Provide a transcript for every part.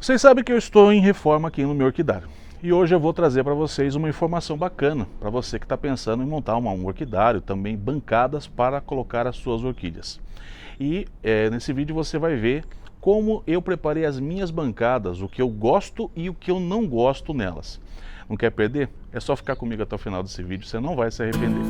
Vocês sabem que eu estou em reforma aqui no meu orquidário. E hoje eu vou trazer para vocês uma informação bacana para você que está pensando em montar um orquidário, também bancadas para colocar as suas orquídeas. E nesse vídeo você vai ver como eu preparei as minhas bancadas, o que eu gosto e o que eu não gosto nelas. Não quer perder? É só ficar comigo até o final desse vídeo, você não vai se arrepender.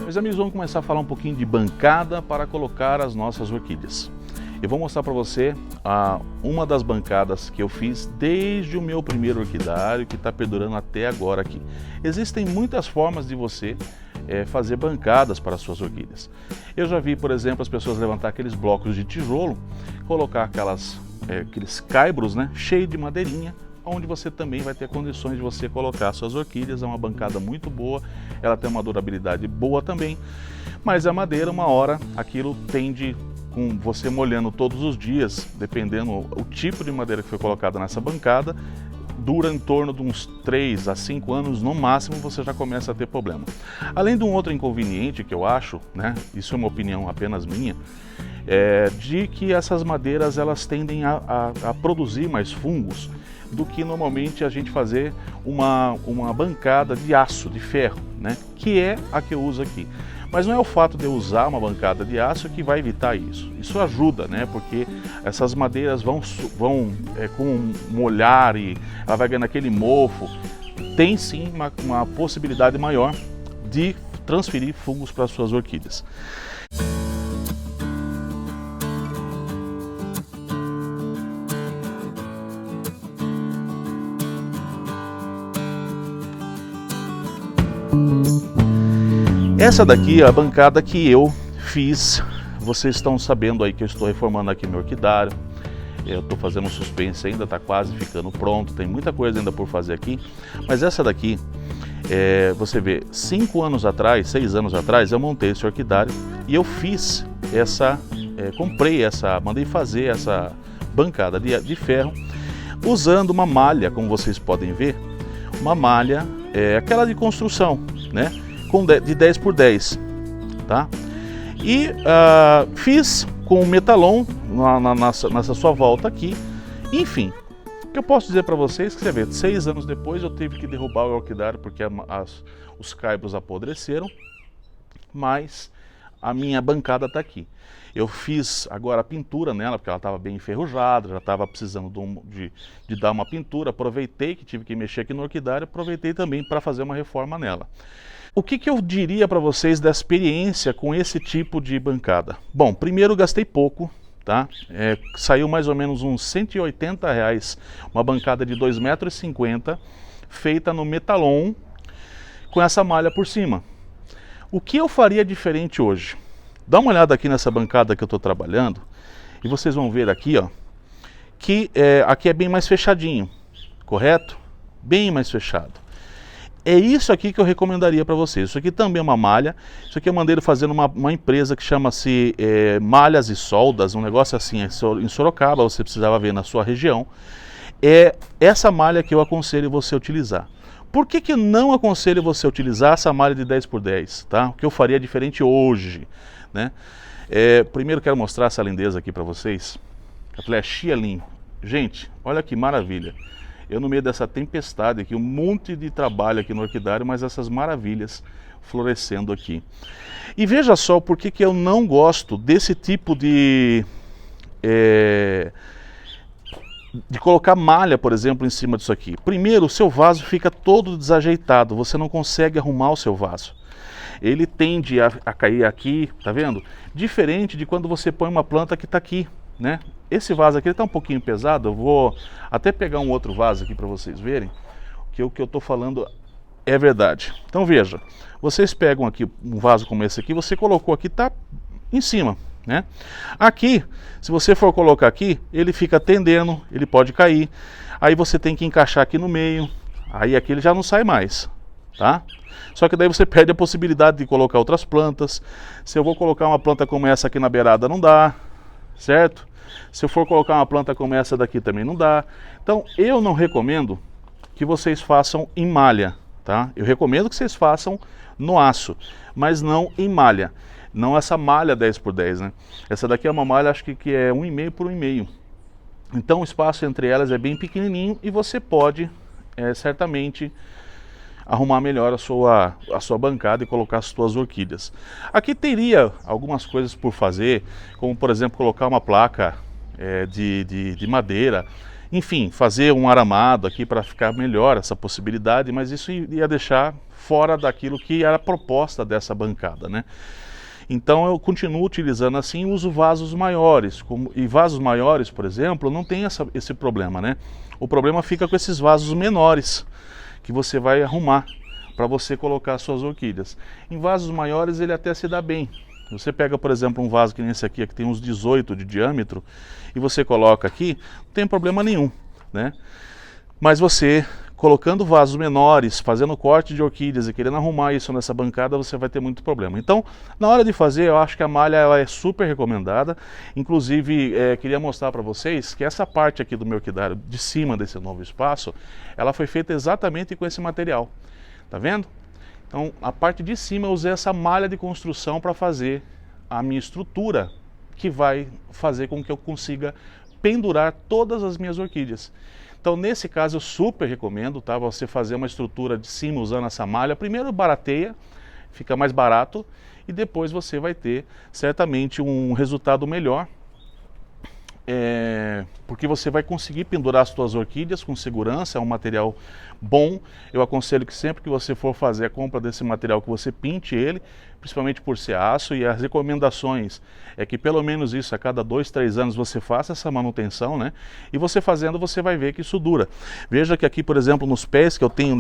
Meus amigos, vamos começar a falar um pouquinho de bancada para colocar as nossas orquídeas. Eu vou mostrar para você uma das bancadas que eu fiz desde o meu primeiro orquidário, que está perdurando até agora aqui. Existem muitas formas de você fazer bancadas para as suas orquídeas. Eu já vi, por exemplo, as pessoas levantar aqueles blocos de tijolo, colocar aqueles caibros, né, cheio de madeirinha, onde você também vai ter condições de você colocar suas orquídeas. É uma bancada muito boa, ela tem uma durabilidade boa também, mas a madeira, uma hora, aquilo tende, com você molhando todos os dias, dependendo o tipo de madeira que foi colocada nessa bancada, dura em torno de uns 3 a 5 anos, no máximo você já começa a ter problema. Além de um outro inconveniente que eu acho, né, isso é uma opinião apenas minha, de que essas madeiras elas tendem a produzir mais fungos do que normalmente a gente fazer uma bancada de aço, de ferro, né? Que é a que eu uso aqui. Mas não é o fato de eu usar uma bancada de aço que vai evitar isso. Isso ajuda, né? Porque essas madeiras vão com molhar e ela vai ganhando aquele mofo. Tem sim uma possibilidade maior de transferir fungos para as suas orquídeas. Essa daqui é a bancada que eu fiz. Vocês estão sabendo aí que eu estou reformando aqui meu orquidário. Eu estou fazendo um suspense ainda, está quase ficando pronto. Tem muita coisa ainda por fazer aqui. Mas essa daqui, você vê, 5 anos atrás, 6 anos atrás, eu montei esse orquidário e eu fiz mandei fazer essa bancada de ferro usando uma malha, como vocês podem ver, uma malha, aquela de construção, né? De 10 por 10, tá? E fiz com o metalon nessa sua volta aqui. Enfim, o que eu posso dizer para vocês que você vê, 6 anos depois eu tive que derrubar o orquidário porque os caibros apodreceram, mas a minha bancada está aqui. Eu fiz agora a pintura nela, porque ela estava bem enferrujada, já estava precisando de dar uma pintura. Aproveitei que tive que mexer aqui no orquidário, aproveitei também para fazer uma reforma nela. O que eu diria para vocês da experiência com esse tipo de bancada? Bom, primeiro gastei pouco, tá? Saiu mais ou menos uns R$180, uma bancada de 2,50 m, feita no metalon, com essa malha por cima. O que eu faria diferente hoje? Dá uma olhada aqui nessa bancada que eu estou trabalhando, e vocês vão ver aqui, ó, que aqui é bem mais fechadinho, correto? Bem mais fechado. É isso aqui que eu recomendaria para vocês. Isso aqui também é uma malha. Isso aqui eu mandei fazer numa empresa que chama-se Malhas e Soldas, um negócio assim, em Sorocaba, você precisava ver na sua região. É essa malha que eu aconselho você utilizar. Por que eu não aconselho você utilizar essa malha de 10 por 10? Tá? O que eu faria diferente hoje, né? Primeiro quero mostrar essa lindeza aqui para vocês. A Flechinha Lean. Gente, olha que maravilha. Eu no meio dessa tempestade aqui, um monte de trabalho aqui no orquidário, mas essas maravilhas florescendo aqui. E veja só por que eu não gosto desse tipo de colocar malha, por exemplo, em cima disso aqui. Primeiro, o seu vaso fica todo desajeitado, você não consegue arrumar o seu vaso. Ele tende a cair aqui, tá vendo? Diferente de quando você põe uma planta que está aqui, né? Esse vaso aqui está um pouquinho pesado, eu vou até pegar um outro vaso aqui para vocês verem que o que eu estou falando é verdade. Então veja, vocês pegam aqui um vaso como esse aqui, você colocou aqui, está em cima, né? Aqui, se você for colocar aqui, ele fica tendendo, ele pode cair, aí você tem que encaixar aqui no meio, aí aqui ele já não sai mais, tá? Só que daí você perde a possibilidade de colocar outras plantas. Se eu vou colocar uma planta como essa aqui na beirada, não dá, certo? Se eu for colocar uma planta como essa daqui também não dá. Então eu não recomendo que vocês façam em malha, tá? Eu recomendo que vocês façam no aço, mas não em malha. Não essa malha 10x10, né? Essa daqui é uma malha, acho que é 1,5 por 1,5. Então o espaço entre elas é bem pequenininho e você pode certamente arrumar melhor a sua bancada e colocar as suas orquídeas. Aqui teria algumas coisas por fazer, como por exemplo colocar uma placa de madeira, enfim, fazer um aramado aqui para ficar melhor essa possibilidade, mas isso ia deixar fora daquilo que era a proposta dessa bancada, né? Então eu continuo utilizando assim, uso vasos maiores, e vasos maiores, por exemplo, não tem esse problema, né? O problema fica com esses vasos menores, que você vai arrumar para você colocar suas orquídeas. Em vasos maiores ele até se dá bem. Você pega, por exemplo, um vaso que nem esse aqui, que tem uns 18 de diâmetro, e você coloca aqui, não tem problema nenhum, né? Mas você, colocando vasos menores, fazendo corte de orquídeas e querendo arrumar isso nessa bancada, você vai ter muito problema. Então, na hora de fazer, eu acho que a malha ela é super recomendada. Inclusive, queria mostrar para vocês que essa parte aqui do meu orquidário, de cima desse novo espaço, ela foi feita exatamente com esse material. Tá vendo? Então, a parte de cima eu usei essa malha de construção para fazer a minha estrutura, que vai fazer com que eu consiga pendurar todas as minhas orquídeas. Então, nesse caso, eu super recomendo, tá? Você fazer uma estrutura de cima usando essa malha. Primeiro barateia, fica mais barato, e depois você vai ter certamente um resultado melhor. Porque você vai conseguir pendurar as suas orquídeas com segurança, é um material bom. Eu aconselho que sempre que você for fazer a compra desse material, que você pinte ele, principalmente por ser aço, e as recomendações é que pelo menos isso a cada 2, 3 anos você faça essa manutenção, né? E você fazendo, você vai ver que isso dura. Veja que aqui, por exemplo, nos pés que eu tenho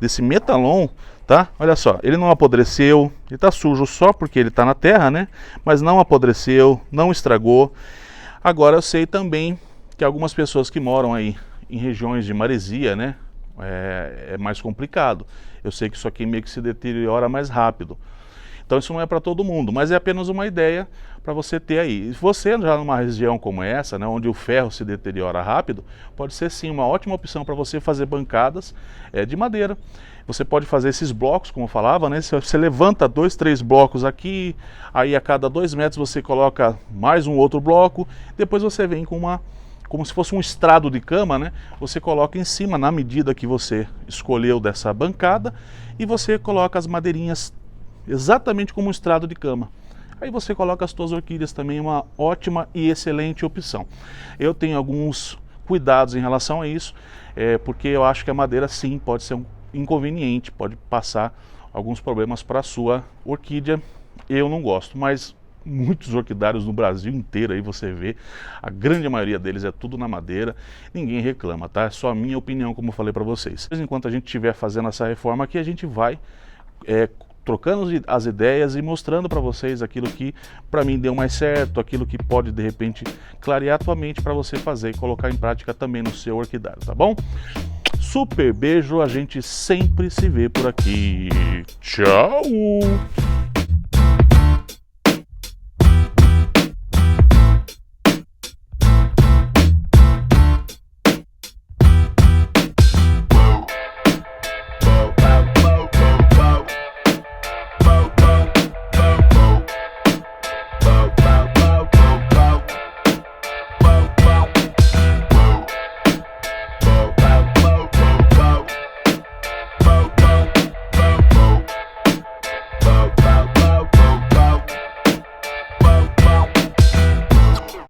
desse metalon, tá? Olha só, ele não apodreceu, ele tá sujo só porque ele tá na terra, né? Mas não apodreceu, não estragou. Agora eu sei também que algumas pessoas que moram aí em regiões de maresia, né, é mais complicado. Eu sei que isso aqui meio que se deteriora mais rápido. Então isso não é para todo mundo, mas é apenas uma ideia para você ter aí. E se você já numa região como essa, né, onde o ferro se deteriora rápido, pode ser sim uma ótima opção para você fazer bancadas de madeira. Você pode fazer esses blocos, como eu falava, né? Você levanta 2, 3 blocos aqui, aí a cada 2 metros você coloca mais um outro bloco, depois você vem com como se fosse um estrado de cama, né? Você coloca em cima, na medida que você escolheu dessa bancada, e você coloca as madeirinhas exatamente como um estrado de cama. Aí você coloca as suas orquídeas também, uma ótima e excelente opção. Eu tenho alguns cuidados em relação a isso, porque eu acho que a madeira sim pode ser um inconveniente, pode passar alguns problemas para a sua orquídea. Eu não gosto, mas muitos orquidários no Brasil inteiro aí você vê, a grande maioria deles é tudo na madeira, ninguém reclama, tá? É só a minha opinião, como eu falei para vocês. Enquanto a gente estiver fazendo essa reforma aqui, a gente vai trocando as ideias e mostrando para vocês aquilo que para mim deu mais certo, aquilo que pode de repente clarear a tua mente para você fazer e colocar em prática também no seu orquidário, tá bom? Super beijo, a gente sempre se vê por aqui. Tchau!